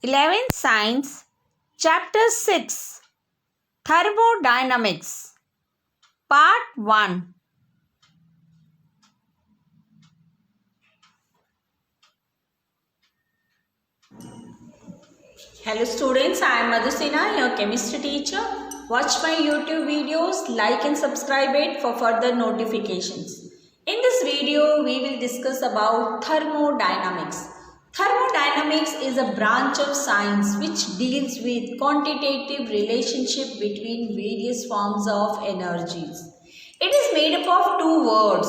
11th Science, Chapter 6, Thermodynamics, Part 1. Hello students, I am Madhusina, your chemistry teacher. Watch my YouTube videos, like and subscribe it for further notifications. In this video, we will discuss about thermodynamics. Thermodynamics is a branch of science which deals with quantitative relationship between various forms of energies. It is made up of two words,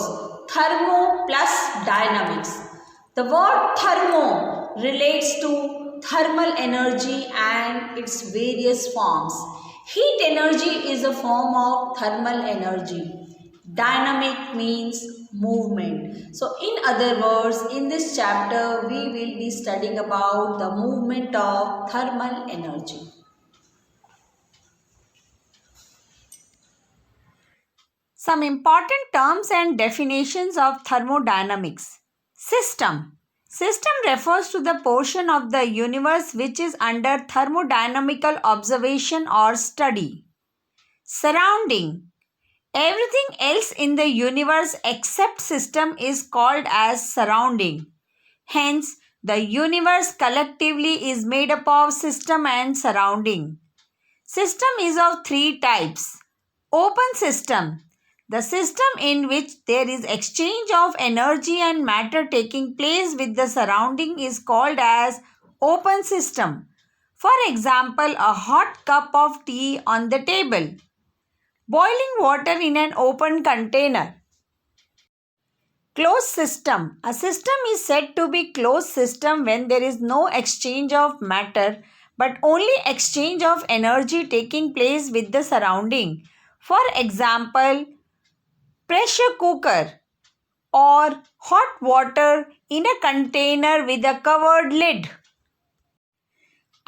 thermo plus dynamics. The word thermo relates to thermal energy and its various forms. Heat energy is a form of thermal energy. Dynamic means movement. So in other words, in this chapter, we will be studying about the movement of thermal energy. Some important terms and definitions of thermodynamics. System. System refers to the portion of the universe which is under thermodynamical observation or study. Surrounding. Everything else in the universe except system is called as surrounding. Hence, the universe collectively is made up of system and surrounding. System is of three types. Open system. The system in which there is exchange of energy and matter taking place with the surrounding is called as open system. For example, a hot cup of tea on the table. Boiling water in an open container. Closed system. A system is said to be closed system when there is no exchange of matter but only exchange of energy taking place with the surrounding. For example, pressure cooker or hot water in a container with a covered lid.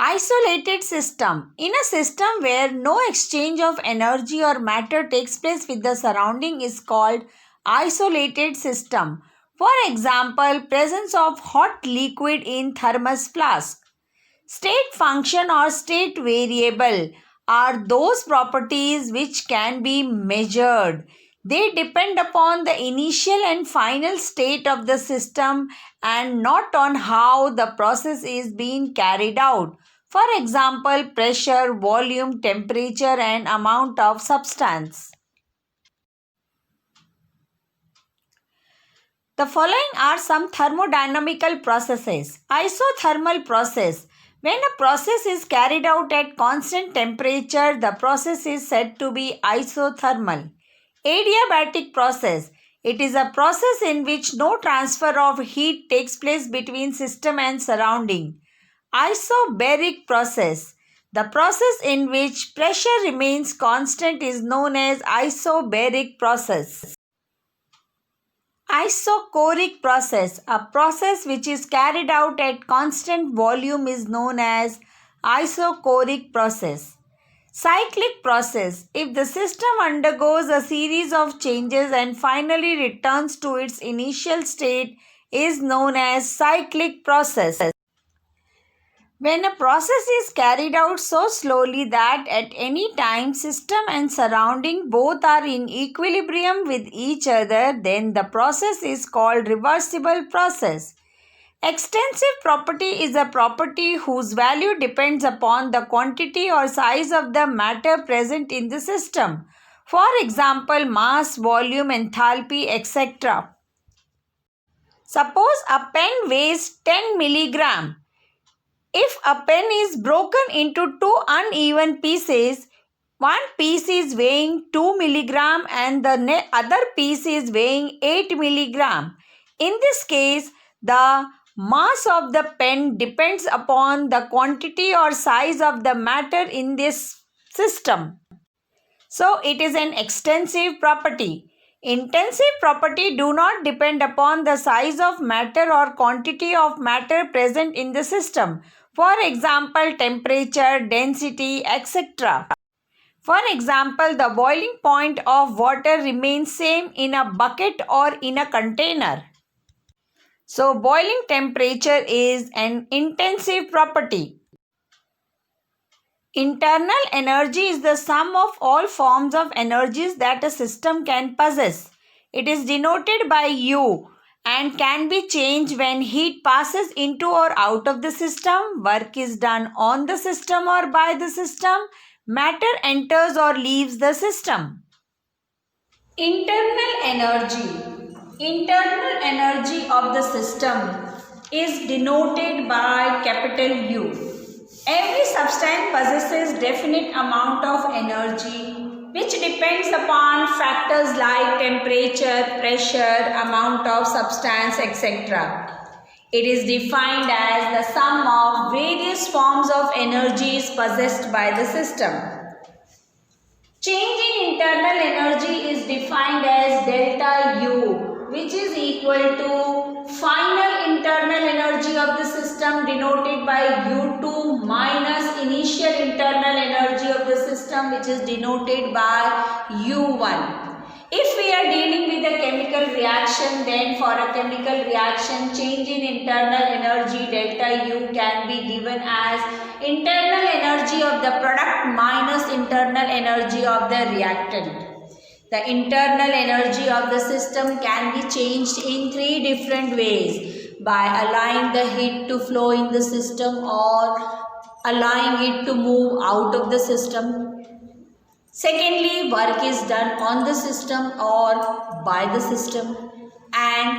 Isolated system. In a system where no exchange of energy or matter takes place with the surrounding is called isolated system. For example, presence of hot liquid in thermos flask. State function or state variable are those properties which can be measured. They depend upon the initial and final state of the system and not on how the process is being carried out. For example, pressure, volume, temperature and amount of substance. The following are some thermodynamical processes. Isothermal process. When a process is carried out at constant temperature, the process is said to be isothermal. Adiabatic process. It is a process in which no transfer of heat takes place between system and surrounding. Isobaric process. The process in which pressure remains constant is known as isobaric process. Isochoric process. A process which is carried out at constant volume is known as isochoric process. Cyclic process. If the system undergoes a series of changes and finally returns to its initial state is known as cyclic process. When a process is carried out so slowly that at any time system and surrounding both are in equilibrium with each other, then the process is called reversible process. Extensive property is a property whose value depends upon the quantity or size of the matter present in the system. For example, mass, volume, enthalpy, etc. Suppose a pen weighs 10 milligram. If a pen is broken into two uneven pieces, one piece is weighing 2 milligram and the other piece is weighing 8 milligram. In this case, the mass of the pen depends upon the quantity or size of the matter in this system. So, it is an extensive property. Intensive property do not depend upon the size of matter or quantity of matter present in the system. For example, temperature, density, etc. For example, the boiling point of water remains same in a bucket or in a container. So, boiling temperature is an intensive property. Internal energy is the sum of all forms of energies that a system can possess. It is denoted by U and can be changed when heat passes into or out of the system, work is done on the system or by the system, matter enters or leaves the system. Internal energy. Internal energy of the system is denoted by capital U. Every substance possesses definite amount of energy which depends upon factors like temperature, pressure, amount of substance, etc. It is defined as the sum of various forms of energies possessed by the system. Change in internal energy is defined as delta U, which is equal to final internal energy of the system denoted by U2 minus initial internal energy of the system, which is denoted by U1. If we are dealing with a chemical reaction, then for a chemical reaction, change in internal energy delta U can be given as internal energy of the product minus internal energy of the reactant. The internal energy of the system can be changed in three different ways: by allowing the heat to flow in the system or allowing it to move out of the system. Secondly, work is done on the system or by the system, and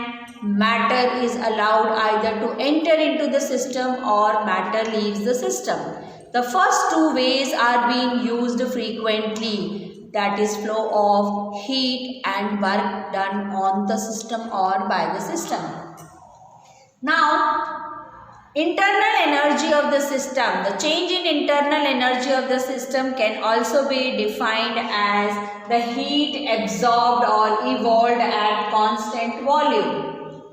matter is allowed either to enter into the system or matter leaves the system. The first two ways are being used frequently, that is flow of heat and work done on the system or by the system. Now, internal energy of the system. The change in internal energy of the system can also be defined as the heat absorbed or evolved at constant volume.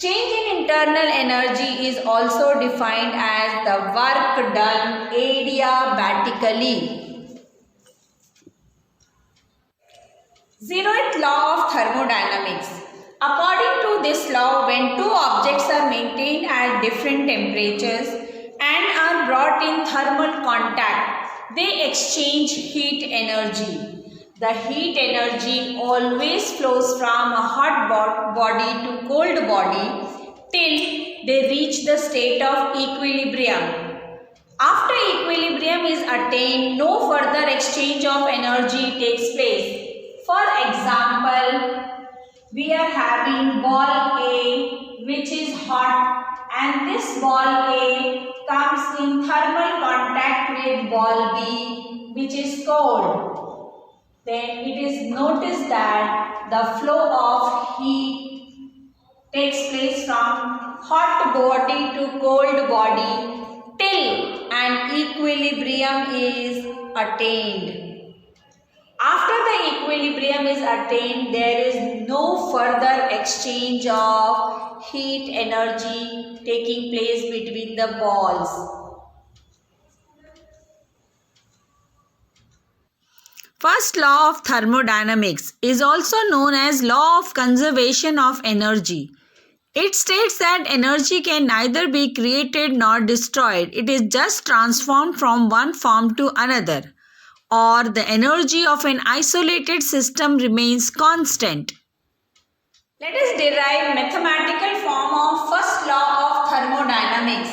Change in internal energy is also defined as the work done adiabatically. Zeroth Law of Thermodynamics. According to this law, when two objects are maintained at different temperatures and are brought in thermal contact, they exchange heat energy. The heat energy always flows from a hot body to cold body till they reach the state of equilibrium. After equilibrium is attained, no further exchange of energy takes place. For example, we are having ball A which is hot, and this ball A comes in thermal contact with ball B which is cold. Then it is noticed that the flow of heat takes place from hot body to cold body till an equilibrium is attained. After the equilibrium is attained, there is no further exchange of heat energy taking place between the balls. First law of thermodynamics is also known as law of conservation of energy. It states that energy can neither be created nor destroyed. It is just transformed from one form to another, or the energy of an isolated system remains constant. Let us derive mathematical form of first law of thermodynamics.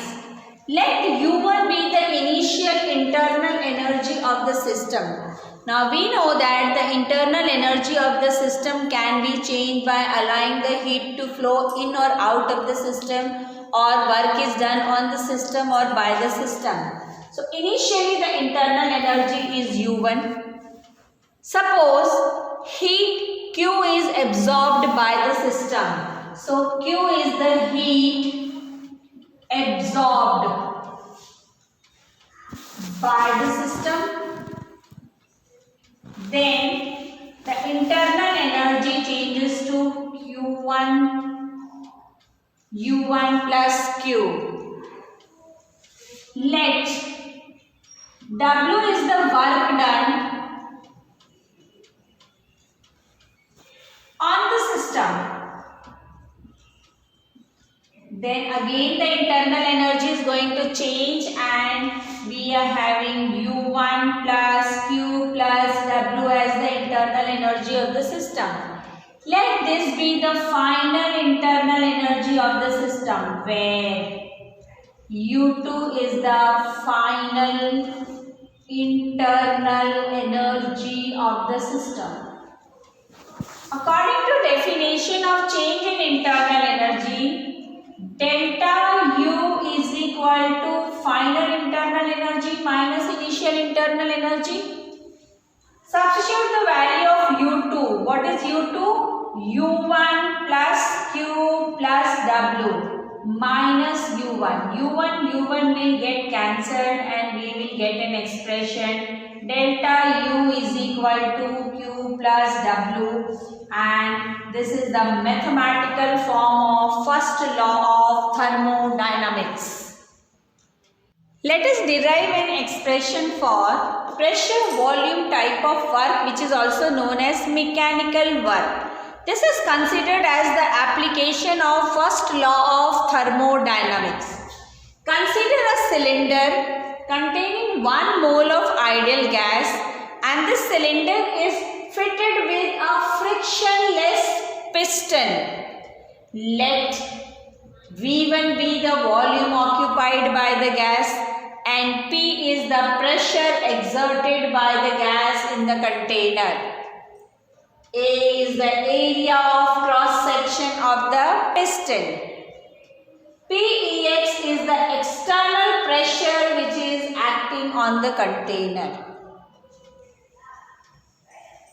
Let U1 be the initial internal energy of the system. Now we know that the internal energy of the system can be changed by allowing the heat to flow in or out of the system, or work is done on the system or by the system. So initially the internal energy is U1. Suppose heat Q is absorbed by the system. So Q is the heat absorbed by the system. Then the internal energy changes to U1 plus Q. Let W is the work done on the system. Then again the internal energy is going to change, and we are having of the system. Let this be the final internal energy of the system, where U2 is the final internal energy of the system. According to definition of change in internal energy, delta U is equal to final internal energy minus initial internal energy. Substitute the value of U2. What is U2? U1 plus Q plus W minus U1. U1 will get cancelled and we will get an expression delta U is equal to Q plus W, and this is the mathematical form of first law of thermodynamics. Let us derive an expression for pressure volume type of work, which is also known as mechanical work. This is considered as the application of first law of thermodynamics. Consider a cylinder containing 1 mole of ideal gas, and this cylinder is fitted with a frictionless piston. Let V1 be the volume occupied by the gas and P is the pressure exerted by the gas in the container. A is the area of cross section of the piston. PEX is the external pressure which is acting on the container.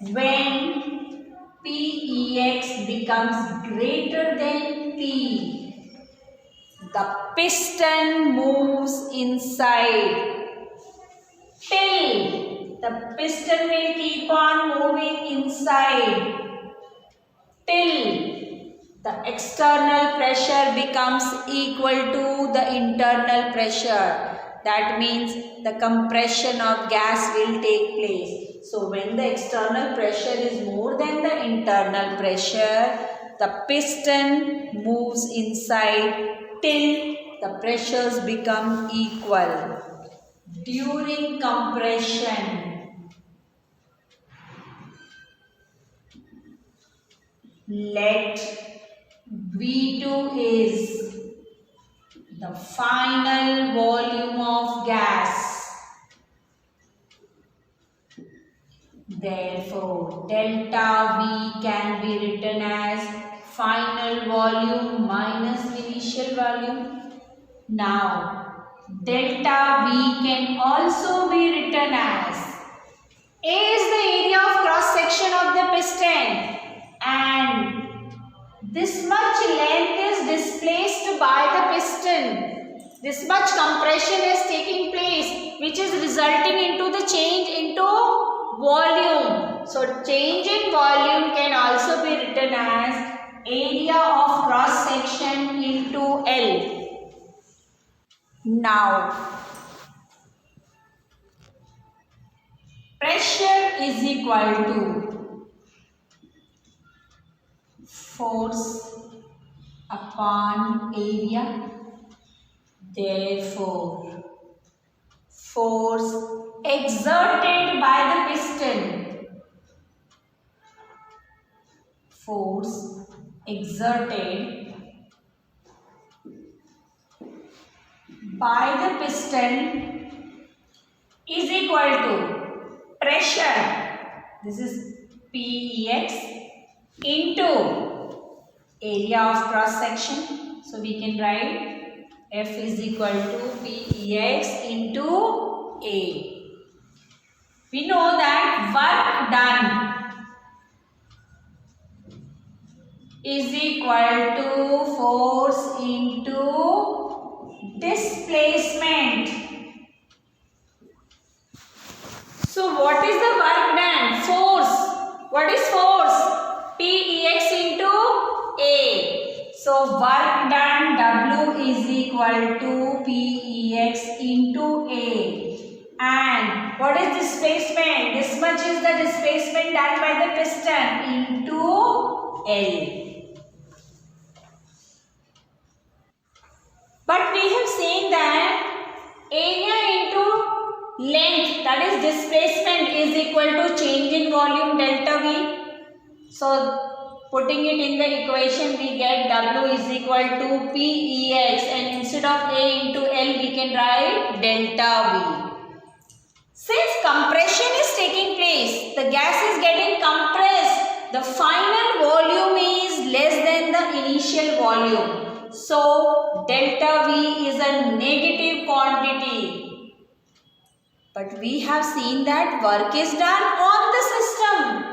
When PEX becomes greater than P, the piston moves inside till the piston will keep on moving inside till the external pressure becomes equal to the internal pressure. That means the compression of gas will take place. So when the external pressure is more than the internal pressure, the piston moves inside till the pressures become equal. During compression, let V2 is the final volume of gas. Therefore, delta V can be written as final volume minus initial volume. Now, delta V can also be written as A is the area of cross section of the piston, and this much length is displaced by the piston. This much compression is taking place, which is resulting into the change into volume. So change in volume can also be written as area of cross section into L. Now, pressure is equal to force upon area. Therefore, force exerted by the piston, force exerted by the piston is equal to pressure, this is PEX, into area of cross section. So we can write F is equal to PEX into A. We know that work done is equal to force into displacement. So what is the work done? Force. What is force? PEX into A. So work done W is equal to PEX into A. And what is displacement? This much is the displacement done by the piston into L. But we have seen that area into length, that is displacement, is equal to change in volume delta V. So putting it in the equation, we get W is equal to PEX, and instead of A into L we can write delta V. Since compression is taking place, the gas is getting compressed, the final volume is less than the initial volume. So delta V is a negative quantity. But we have seen that work is done on the system.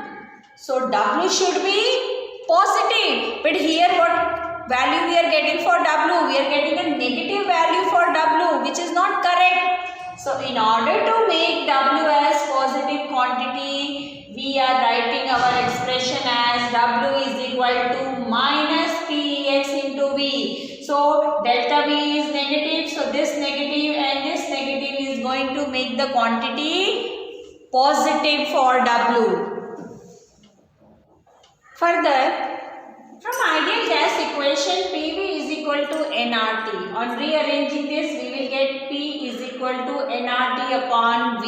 So W should be positive. But here what value we are getting for W? We are getting a negative value for W, which is not correct. So in order to make W as positive quantity, we are writing our expression as W is equal to minus PEX into V. So delta V is negative. So this negative and this negative is going to make the quantity positive for W. Further, from ideal gas equation, PV is equal to nRT. On rearranging this, we will get P is equal to nRT upon V.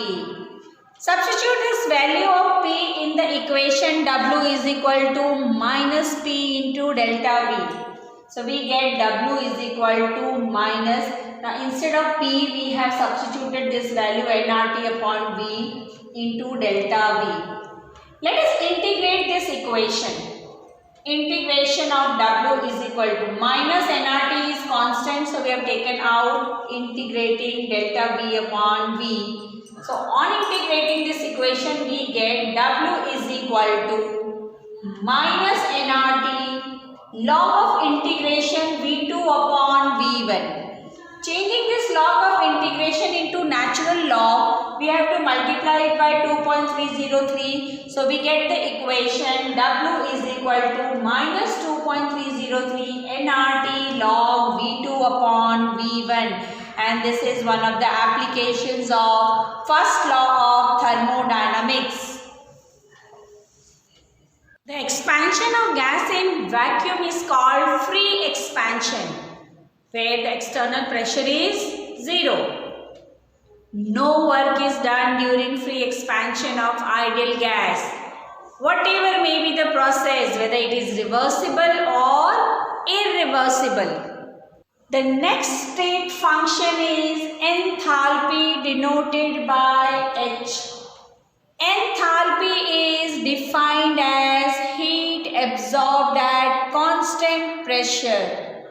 Substitute this value of P in the equation W is equal to minus P into delta V. So we get W is equal to minus. Now instead of P, we have substituted this value nRT upon V into delta V. Let us integrate this equation. Integration of W is equal to minus nRT is constant, so we have taken out integrating delta V upon V. So on integrating this equation, we get W is equal to minus nRT log of integration V2 upon V1. Changing this log of integration into natural log, we have to multiply it by 2.303. So we get the equation W is equal to minus 2.303 nRT log V2 upon V1. And this is one of the applications of first law of thermodynamics. The expansion of gas in vacuum is called free expansion, where the external pressure is 0. No work is done during free expansion of ideal gas. Whatever may be the process, whether it is reversible or irreversible. The next state function is enthalpy, denoted by H. Enthalpy is defined as heat absorbed at constant pressure.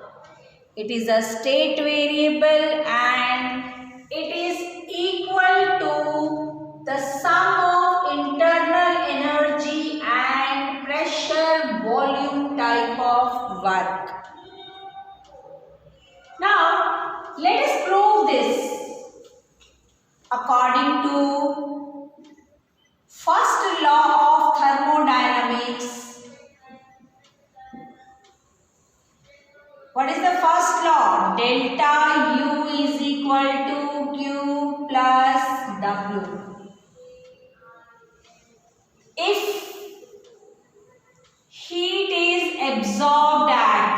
It is a state variable and it is equal to the sum of internal energy and pressure volume type of work. Now, let us prove this. According to first law of thermodynamics, what is the first law? Delta U is equal to Q plus W. If heat is absorbed at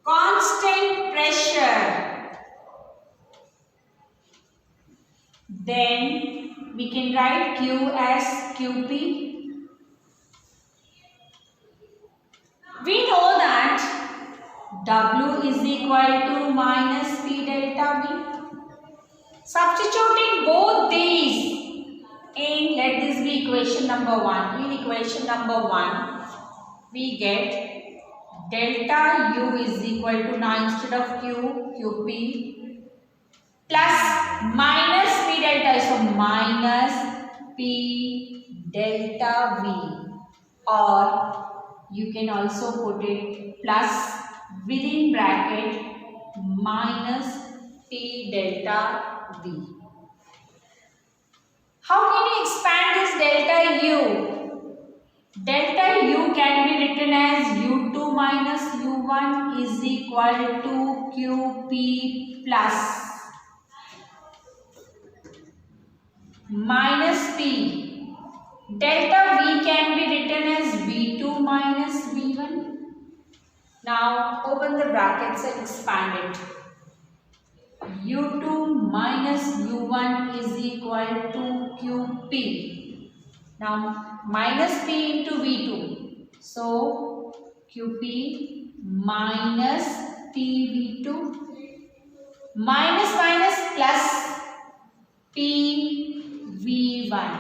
constant pressure, then we can write Q as QP. We know that W is equal to minus P delta V. Substituting both these in, let this be equation number 1. In equation number 1, we get delta U is equal to, now instead of Q, QP plus minus P delta, so minus P delta V, or you can also put it plus within bracket minus P delta V. How can you expand this delta U? Delta U can be written as U2 minus U1 is equal to QP plus minus P. Delta V can be written as V2 minus V1. Now open the brackets and expand it. U2 minus U1 is equal to QP. Now minus P into V2. So QP minus PV2 minus minus plus PV1.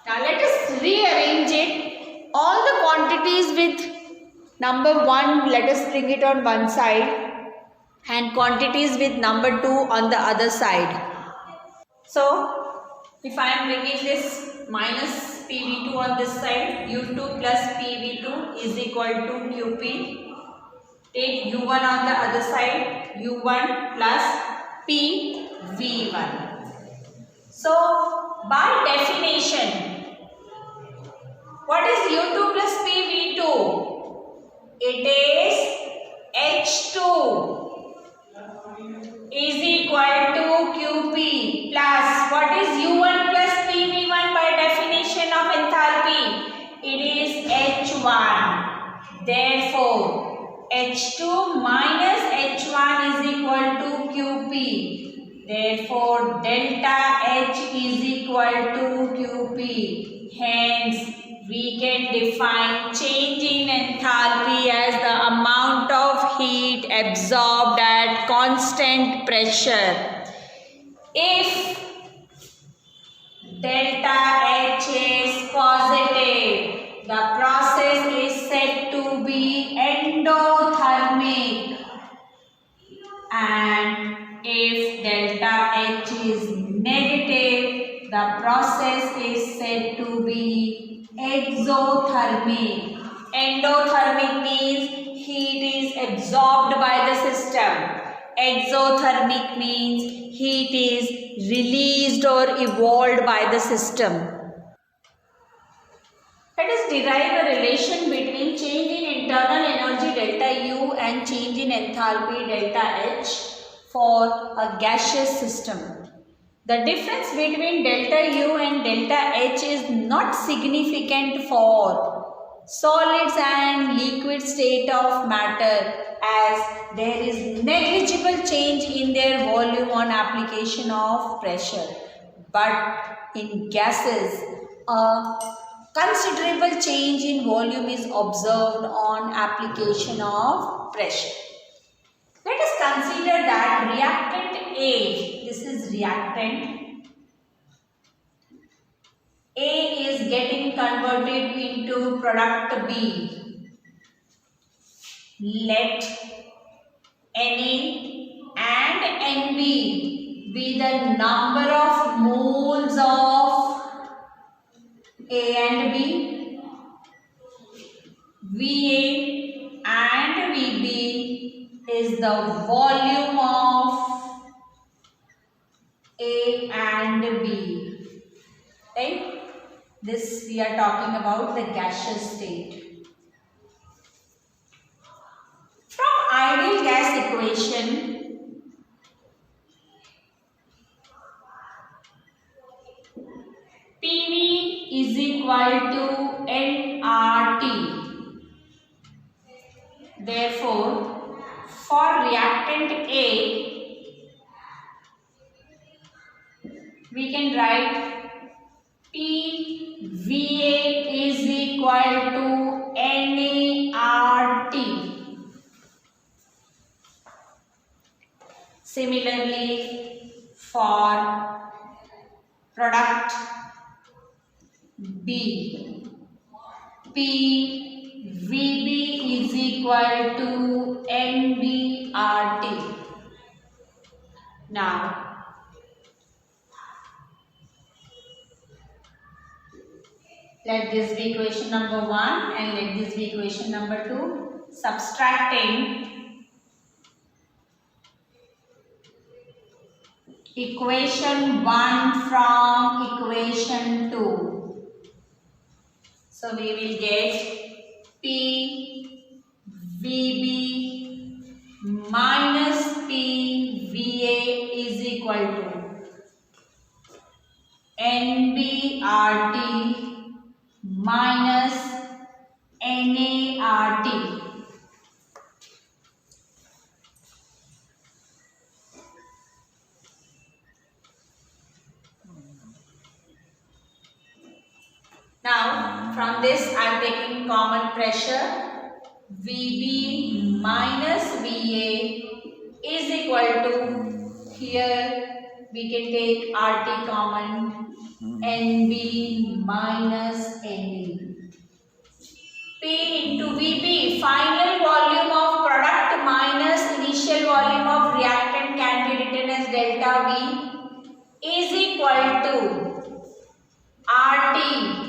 Now let us rearrange it. All the quantities with number 1, let us bring it on one side, and quantities with number 2 on the other side. So if I am bringing this minus PV2 on this side, U2 plus PV2 is equal to QP. Take U1 on the other side, U1 plus PV1. So by definition, what is U2 plus PV2? It is H2 is equal to QP plus what is U1 plus PV1 by definition of enthalpy? It is H1. Therefore, H2 minus H1 is equal to QP. Therefore, delta H is equal to QP. Hence, we can define change in enthalpy as the amount of heat absorbed at constant pressure. If delta H is positive, the process is said to be endothermic, and if delta H is negative, the process is said to be exothermic. Endothermic means heat is absorbed by the system. Exothermic means heat is released or evolved by the system. Let us derive a relation between change in internal energy delta U and change in enthalpy delta H for a gaseous system. The difference between delta U and delta H is not significant for solids and liquid state of matter, as there is negligible change in their volume on application of pressure. But in gases, a considerable change in volume is observed on application of pressure. Let us consider that reactant A, this is reactant A is getting converted into product B. Let Na and Nb be the number of moles of A and B. Va and Vb is the volume of A and B. Right? This we are talking about the gaseous state. From ideal gas equation, PV is equal to nRT. Therefore, for reactant A, we can write PVA is equal to nRT. Similarly, for product B, PVB is equal to nBRT. Now, let this be equation number 1 and let this be equation number 2. Subtracting equation 1 from equation 2. So we will get PVB minus PVA is equal to NBRT minus NART. From this I am taking common pressure. VB minus VA is equal to, here we can take RT common, NB minus NE. P into VB, final volume of product minus initial volume of reactant can be written as delta V is equal to RT.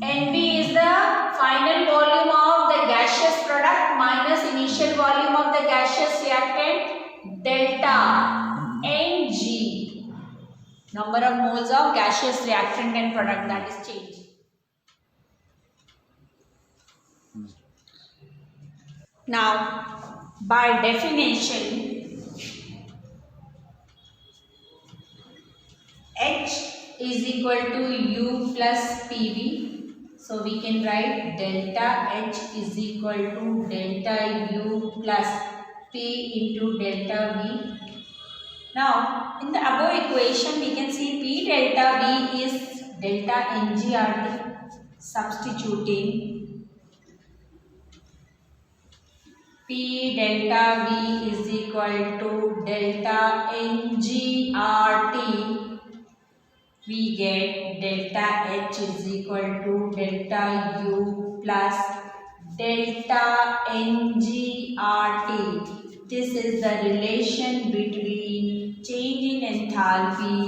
NB is the final volume of the gaseous product minus initial volume of the gaseous reactant delta Ng. Number of moles of gaseous reactant and product that is changed. Now, by definition, H is equal to U plus PV. So, we can write delta H is equal to delta U plus P into delta V. Now, in the above equation, we can see P delta V is delta NgRT. Substituting P delta V is equal to delta NgRT. We get delta H is equal to delta U plus delta NgRT. This is the relation between change in enthalpy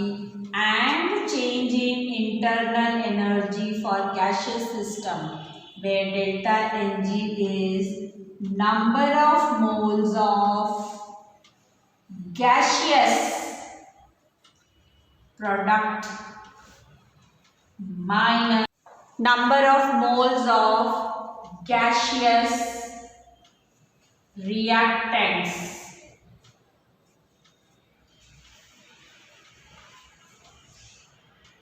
and change in internal energy for gaseous system, where delta Ng is number of moles of gaseous product minus number of moles of gaseous reactants.